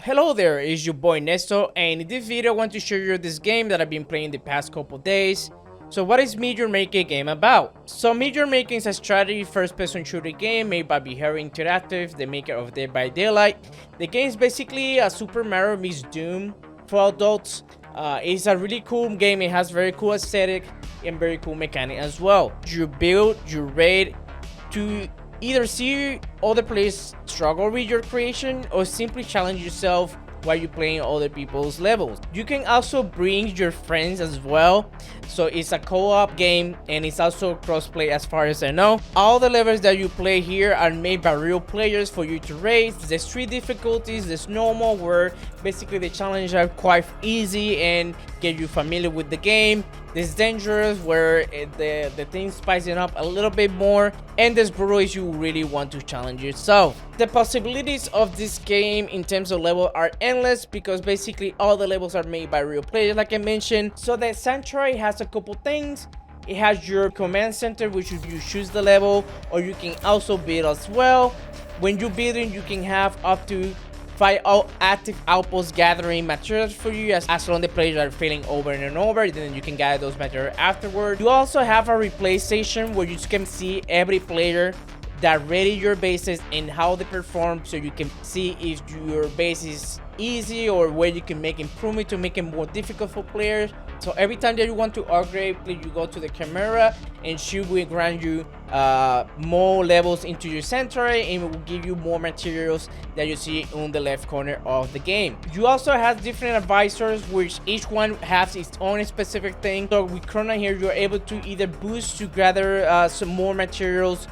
Hello there, it's your boy Nesto, and in this video I want to show you this game that I've been playing the past couple days. So what is Major Making game about? So Major Making is a strategy first-person shooter game made by BHVR Interactive, the maker of Dead by Daylight. The game is basically a Super Mario meets Doom for adults. It's a really cool game. It has very cool aesthetic and very cool mechanic as well. You build, you raid to either see other players struggle with your creation or simply challenge yourself while you're playing other people's levels. You can also bring your friends as well, so it's a co-op game and it's also crossplay as far as I know. All the levels that you play here are made by real players for you to raise. There's 3 difficulties. There's normal, where basically the challenges are quite easy and get you familiar with the game. There's dangerous, where the thing spicing up a little bit more, and there's brutal if you really want to challenge yourself. The possibilities of this game in terms of level are endless, because basically all the levels are made by real players, like I mentioned. So the Sanctuary has a couple things. It has your command center, which you choose the level, or you can also build as well. When you're building, you can have up to 5 active outposts gathering materials for you, as long as the players are failing over and over, then you can gather those materials afterward. You also have a replay station where you can see every player that rated your bases and how they perform, so you can see if your base is easy or where you can make improvement to make it more difficult for players. So every time that you want to upgrade, you go to the camera and she will grant you more levels into your sanctuary, and it will give you more materials that you see on the left corner of the game. You also have different advisors, which each one has its own specific thing. So with Chrono here, you're able to either boost to gather some more materials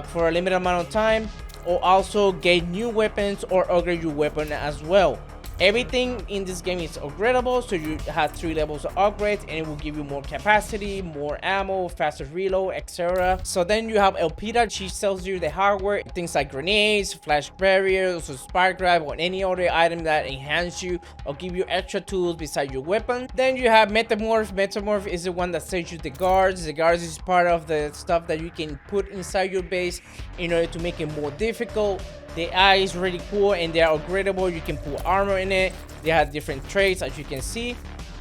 for a limited amount of time, or also get new weapons or upgrade your weapon as well. Everything in this game is upgradable, so you have 3 levels of upgrades, and it will give you more capacity, more ammo, faster reload, etc. So then you have Elpida. She sells you the hardware, things like grenades, flash barriers, or spark drive, or any other item that enhance you or give you extra tools beside your weapon. Then you have Metamorph. Metamorph is the one that sells you the guards. The guards is part of the stuff that you can put inside your base in order to make it more difficult. The eye is really cool and they are upgradable. You can put armor in it. They have different traits, as you can see,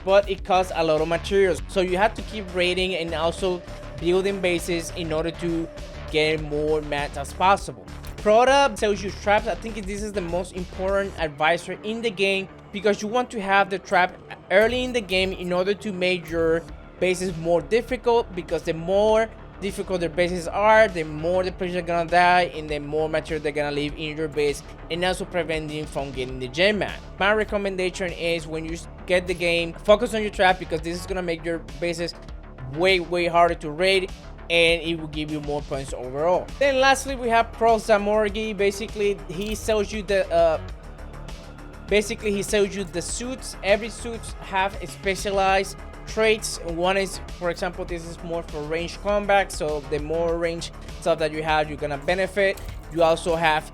but it costs a lot of materials, so you have to keep raiding and also building bases in order to get more mats as possible. Product sells you traps. I think this is the most important advisor in the game, because you want to have the trap early in the game in order to make your bases more difficult, because the more difficult their bases are, the more the players are gonna die and the more material they're gonna leave in your base, and also preventing from getting the gem mat. My recommendation is, when you get the game, focus on your trap, because this is gonna make your bases way harder to raid, and it will give you more points overall. Then lastly, we have Pro Zamorgi. Basically he sells you the suits. Every suit have a specialized traits. One is, for example, this is more for range combat, so the more range stuff that you have, you're gonna benefit. You also have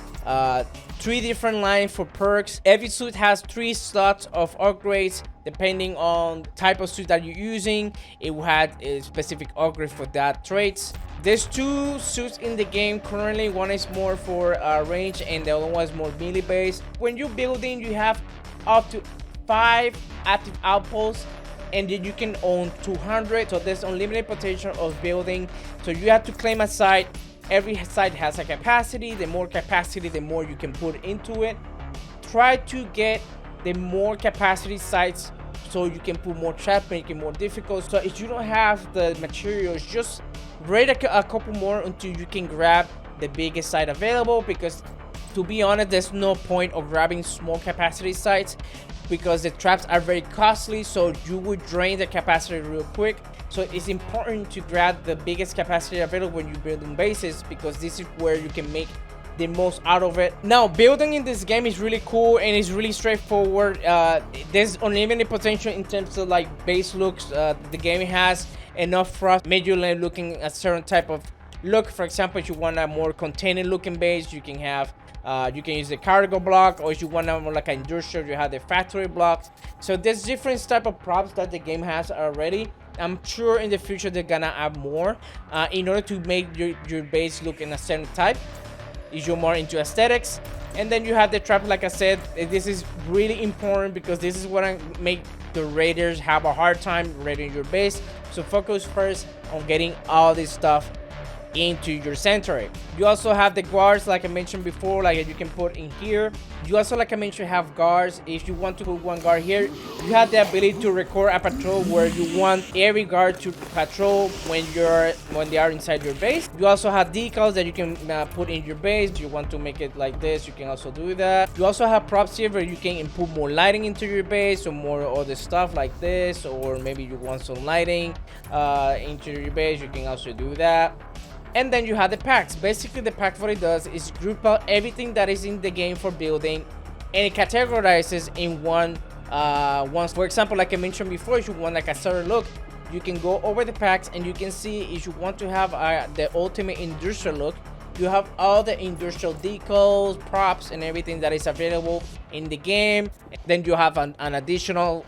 3 different lines for perks. Every suit has 3 slots of upgrades depending on type of suit that you're using. It will have a specific upgrade for that traits. There's 2 suits in the game currently. One is more for range and the other one is more melee based. When you're building, you have up to 5 active outposts, and then you can own 200, so there's unlimited potential of building. So you have to claim a site. Every site has a capacity. The more capacity, the more you can put into it. Try to get the more capacity sites so you can put more traps, make it more difficult. So if you don't have the materials, just raid a couple more until you can grab the biggest site available, because to be honest, there's no point of grabbing small capacity sites, because the traps are very costly, so you would drain the capacity real quick. So it's important to grab the biggest capacity available when you're building bases, because this is where you can make the most out of it. Now, building in this game is really cool and it's really straightforward. There's unlimited potential in terms of like base looks. The game has enough frost, made you looking a certain type of look. For example, if you want a more contained looking base, you can have you can use the cargo block, or if you want more like an industrial, you have the factory blocks. So there's different type of props that the game has already. I'm sure in the future they're gonna add more in order to make your base look in a certain type. If you're more into aesthetics, And then you have the trap. Like I said, this is really important because this is what I make the raiders have a hard time raiding your base. So focus first on getting all this stuff into your sanctuary. You also have the guards, like I mentioned before, like you can put in here. You also, like I mentioned, have guards. If you want to put one guard here, you have the ability to record a patrol where you want every guard to patrol when they are inside your base. You also have decals that you can put in your base. If you want to make it like this, you can also do that. You also have props here where you can put more lighting into your base, or more other stuff like this, or maybe you want some lighting into your base, you can also do that. And then you have the packs. Basically, the pack, what it does is group out everything that is in the game for building, and it categorizes in one. For example, like I mentioned before, if you want like a certain look, you can go over the packs and you can see if you want to have the ultimate industrial look. You have all the industrial decals, props, and everything that is available in the game. Then you have an additional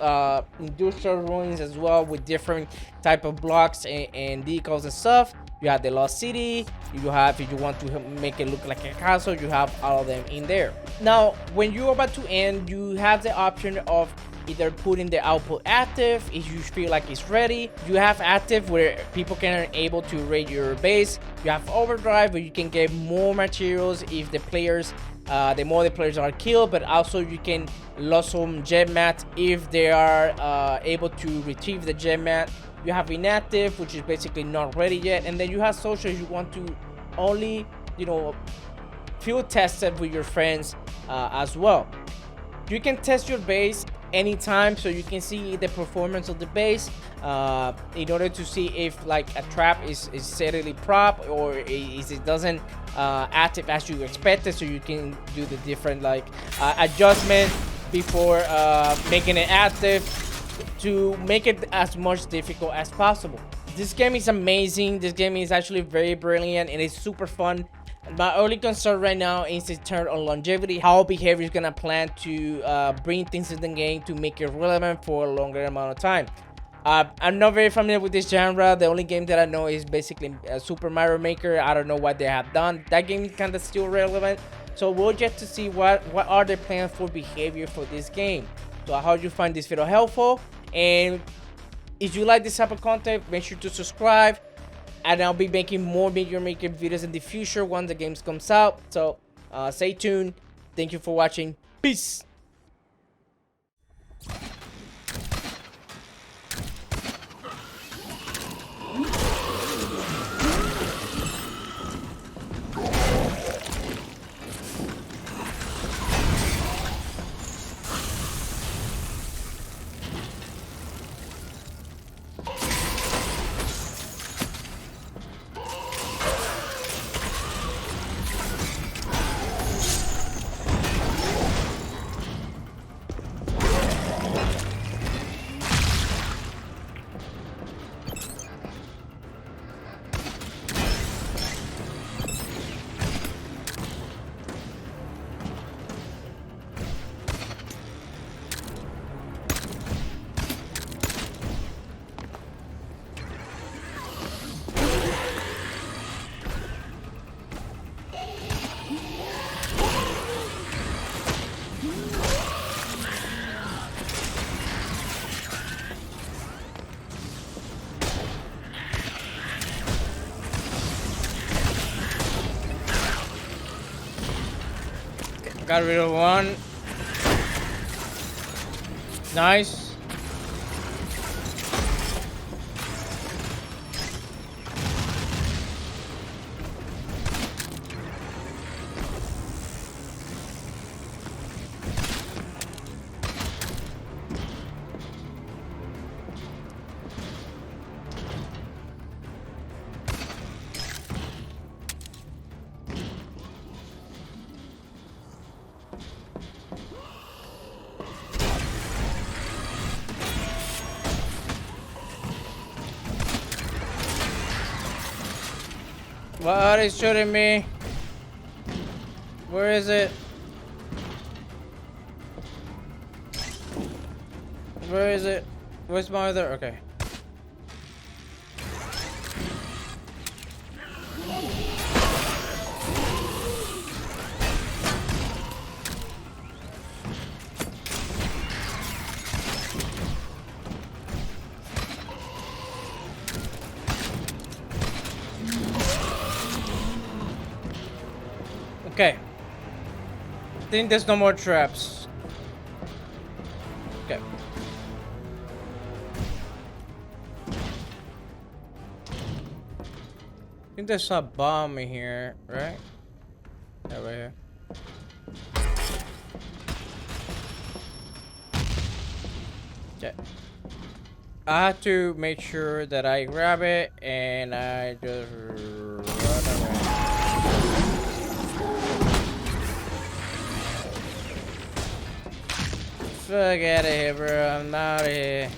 industrial ruins as well, with different type of blocks and decals and stuff. You have the lost city. You have, if you want to make it look like a castle, you have all of them in there. Now when you're about to end, you have the option of either putting the output active if you feel like it's ready. You have active where people can able to raid your base. You have overdrive where you can get more materials if the players the more the players are killed, but also you can lose some gem mats if they are able to retrieve the gem mat. You have inactive, which is basically not ready yet. And then you have social. You want to only, field test it with your friends as well. You can test your base anytime, so you can see the performance of the base in order to see if like a trap is steadily prop, or is it doesn't active as you expected. So you can do the different adjustment before making it active, to make it as much difficult as possible. This game is amazing. This game is actually very brilliant and it's super fun. My only concern right now is in terms of longevity, how behavior is gonna plan to bring things in the game to make it relevant for a longer amount of time. I'm not very familiar with this genre. The only game that I know is basically Super Mario Maker. I don't know what they have done. That game is kind of still relevant, so we'll get to see what are their plans for behavior for this game. So I hope you find this video helpful, and if you like this type of content, make sure to subscribe, and I'll be making more Major Maker videos in the future once the game comes out. So stay tuned. Thank you for watching. Peace. Got rid of one. Nice. What is shooting me? Where is it? Where is it? Where's my other? Okay. Okay. I think there's no more traps. Okay. I think there's a bomb in here, right? Yeah, right here. Okay. I have to make sure that I grab it and I just run away. Fuck out of here, bro. I'm out of here.